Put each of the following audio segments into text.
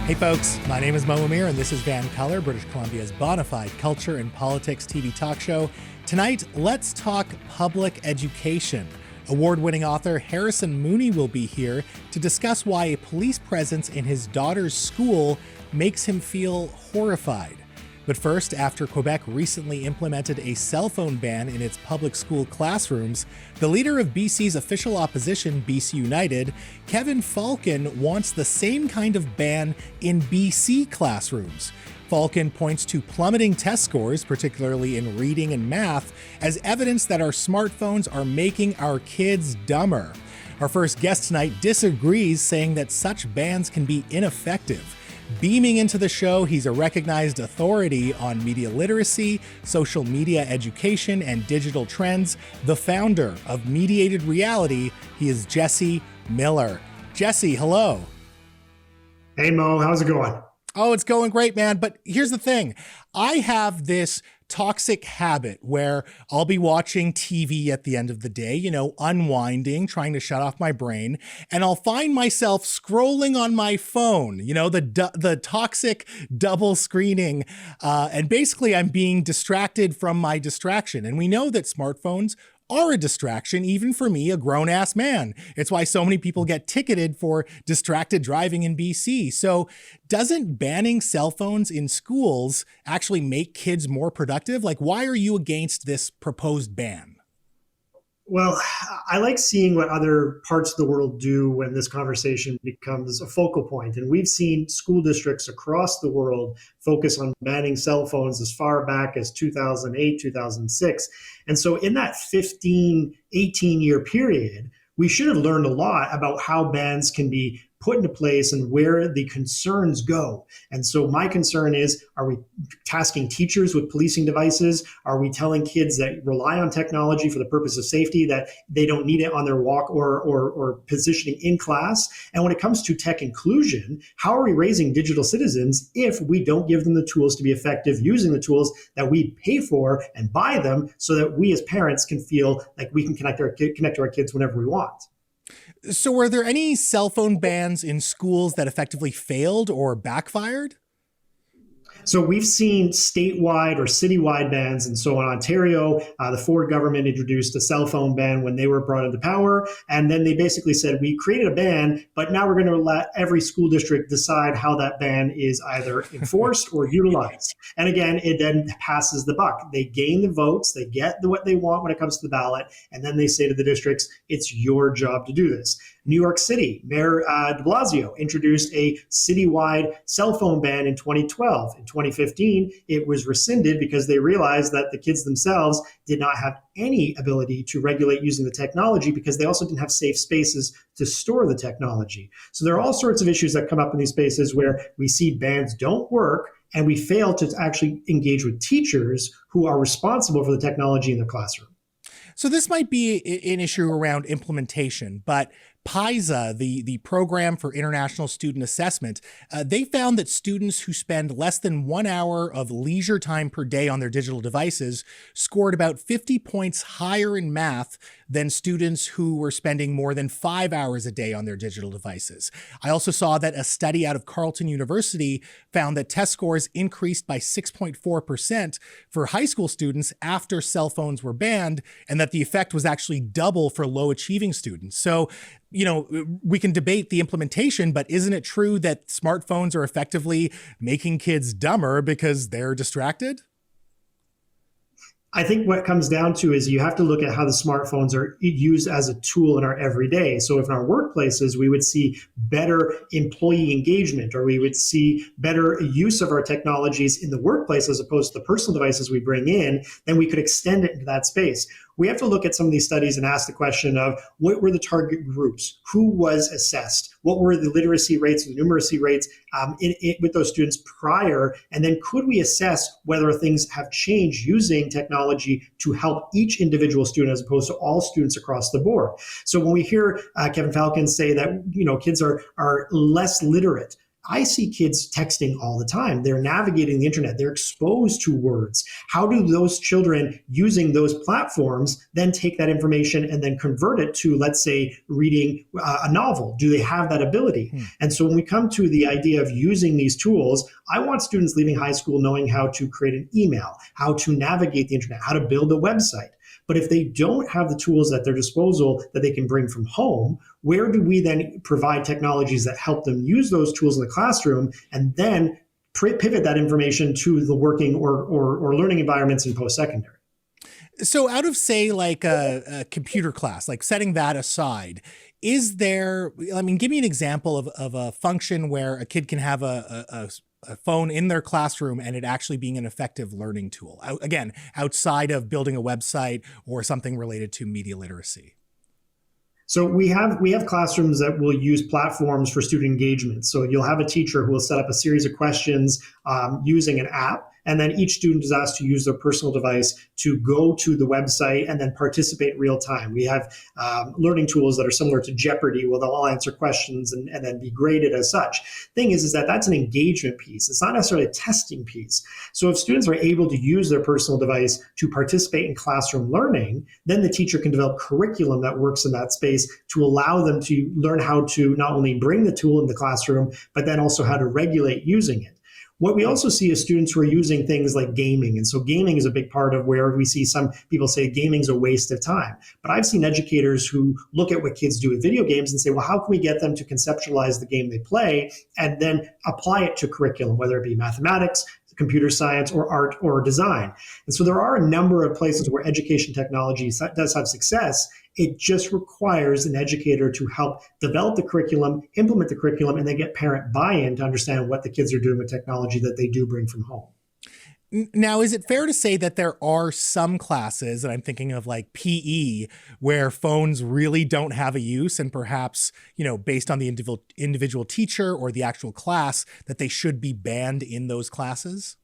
Hey folks, my name is Mo Amir and this is VANCOLOUR, British Columbia's bona fide culture and politics TV talk show. Tonight, let's talk public education. Award-winning author Harrison Mooney will be here to discuss why a police presence in his daughter's school makes him feel horrified. But first, after Quebec recently implemented a cell phone ban in its public school classrooms, the leader of BC's official opposition, BC United, Kevin Falcon, wants the same kind of ban in BC classrooms. Falcon points to plummeting test scores, particularly in reading and math, as evidence that our smartphones are making our kids dumber. Our first guest tonight disagrees, saying that such bans can be ineffective. Beaming into the show, he's a recognized authority on media literacy, social media education, and digital trends. The founder of Mediated Reality, he is Jesse Miller. Jesse, hello. Hey Mo, how's it going? Oh, it's going great, man. But here's the thing. I have this toxic habit where I'll be watching TV at the end of the day, unwinding, trying to shut off my brain, and I'll find myself scrolling on my phone, the toxic double screening. And basically I'm being distracted from my distraction. And we know that smartphones are a distraction, even for me, a grown-ass man. It's why so many people get ticketed for distracted driving in BC. So doesn't banning cell phones in schools actually make kids more productive? Like, why are you against this proposed ban? Well, I like seeing what other parts of the world do when this conversation becomes a focal point. And we've seen school districts across the world focus on banning cell phones as far back as 2008, 2006. And so in that 15, 18-year period, we should have learned a lot about how bans can be put into place and where the concerns go. And so my concern is, are we tasking teachers with policing devices? Are we telling kids that rely on technology for the purpose of safety that they don't need it on their walk or positioning in class? And when it comes to tech inclusion, how are we raising digital citizens if we don't give them the tools to be effective using the tools that we pay for and buy them so that we as parents can feel like we can connect to our kids whenever we want? So were there any cell phone bans in schools that effectively failed or backfired? So we've seen statewide or citywide bans. And so in Ontario, the Ford government introduced a cell phone ban when they were brought into power. And then they basically said, we created a ban, but now we're going to let every school district decide how that ban is either enforced or utilized. And again, it then passes the buck. They gain the votes, they get what they want when it comes to the ballot. And then they say to the districts, it's your job to do this. New York City, Mayor de Blasio introduced a citywide cell phone ban in 2012. In 2015, it was rescinded because they realized that the kids themselves did not have any ability to regulate using the technology because they also didn't have safe spaces to store the technology. So there are all sorts of issues that come up in these spaces where we see bans don't work and we fail to actually engage with teachers who are responsible for the technology in the classroom. So this might be an issue around implementation, but PISA, the Program for International Student Assessment, they found that students who spend less than 1 hour of leisure time per day on their digital devices scored about 50 points higher in math than students who were spending more than 5 hours a day on their digital devices. I also saw that a study out of Carleton University found that test scores increased by 6.4% for high school students after cell phones were banned, and that the effect was actually double for low achieving students. So, we can debate the implementation, but isn't it true that smartphones are effectively making kids dumber because they're distracted? I think what it comes down to is you have to look at how the smartphones are used as a tool in our everyday. So if in our workplaces, we would see better employee engagement, or we would see better use of our technologies in the workplace as opposed to the personal devices we bring in, then we could extend it into that space. We have to look at some of these studies and ask the question of what were the target groups? Who was assessed? What were the literacy rates and numeracy rates with those students prior? And then could we assess whether things have changed using technology to help each individual student as opposed to all students across the board? So when we hear Kevin Falcon say that kids are less literate, I see kids texting all the time. They're navigating the internet. They're exposed to words. How do those children using those platforms then take that information and then convert it to, let's say, reading a novel? Do they have that ability? And so when we come to the idea of using these tools, I want students leaving high school knowing how to create an email, how to navigate the internet, how to build a website. But if they don't have the tools at their disposal that they can bring from home, where do we then provide technologies that help them use those tools in the classroom and then pivot that information to the working or learning environments in post-secondary? So out of, say, like a computer class, like setting that aside, is there, I mean, give me an example of a function where a kid can have a phone in their classroom and it actually being an effective learning tool, again, outside of building a website or something related to media literacy? So we have classrooms that will use platforms for student engagement. So you'll have a teacher who will set up a series of questions using an app, and then each student is asked to use their personal device to go to the website and then participate in real time. We have learning tools that are similar to Jeopardy, where they'll all answer questions and then be graded as such. Thing is that that's an engagement piece. It's not necessarily a testing piece. So if students are able to use their personal device to participate in classroom learning, then the teacher can develop curriculum that works in that space to allow them to learn how to not only bring the tool in the classroom, but then also how to regulate using it. What we also see is students who are using things like gaming. And so gaming is a big part of where we see some people say gaming is a waste of time. But I've seen educators who look at what kids do with video games and say, well, how can we get them to conceptualize the game they play and then apply it to curriculum, whether it be mathematics, computer science, or art or design. And so there are a number of places where education technology does have success. It just requires an educator to help develop the curriculum, implement the curriculum, and then get parent buy-in to understand what the kids are doing with technology that they do bring from home. Now, is it fair to say that there are some classes, and I'm thinking of like PE, where phones really don't have a use, and perhaps, based on the individual teacher or the actual class, that they should be banned in those classes?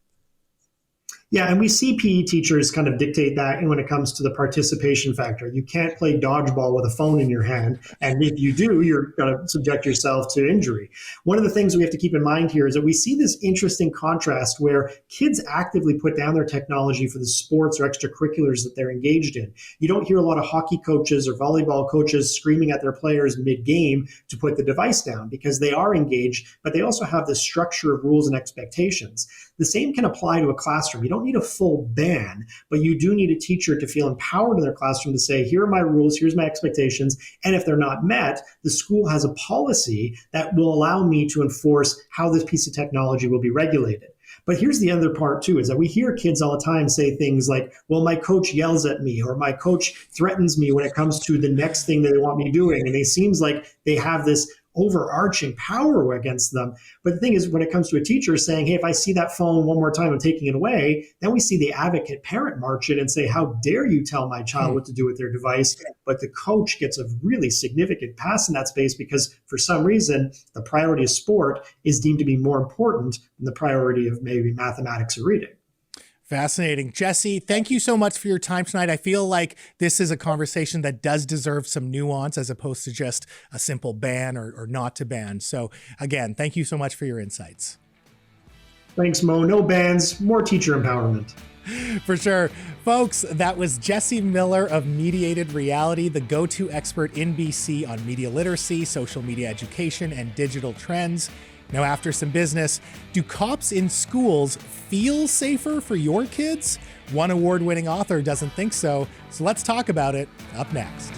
Yeah, and we see PE teachers kind of dictate that when it comes to the participation factor. You can't play dodgeball with a phone in your hand, and if you do, you're going to subject yourself to injury. One of the things we have to keep in mind here is that we see this interesting contrast where kids actively put down their technology for the sports or extracurriculars that they're engaged in. You don't hear a lot of hockey coaches or volleyball coaches screaming at their players mid-game to put the device down because they are engaged, but they also have this structure of rules and expectations. The same can apply to a classroom. You don't need a full ban, but you do need a teacher to feel empowered in their classroom to say, here are my rules, here's my expectations, and if they're not met, the school has a policy that will allow me to enforce how this piece of technology will be regulated. But here's the other part too, is that we hear kids all the time say things like, well, my coach yells at me, or my coach threatens me when it comes to the next thing that they want me doing. And it seems like they have this overarching power against them. But the thing is, when it comes to a teacher saying, hey, if I see that phone one more time, I'm taking it away, then we see the advocate parent march in and say, how dare you tell my child what to do with their device? But the coach gets a really significant pass in that space because for some reason, the priority of sport is deemed to be more important than the priority of maybe mathematics or reading. Fascinating. Jesse, thank you so much for your time tonight. I feel like this is a conversation that does deserve some nuance as opposed to just a simple ban or not to ban. So again, thank you so much for your insights. Thanks, Mo. No bans, more teacher empowerment. For sure. Folks, that was Jesse Miller of Mediated Reality, the go-to expert in BC on media literacy, social media education, and digital trends. Now, after some business, do cops in schools feel safer for your kids? One award-winning author doesn't think so. So let's talk about it up next.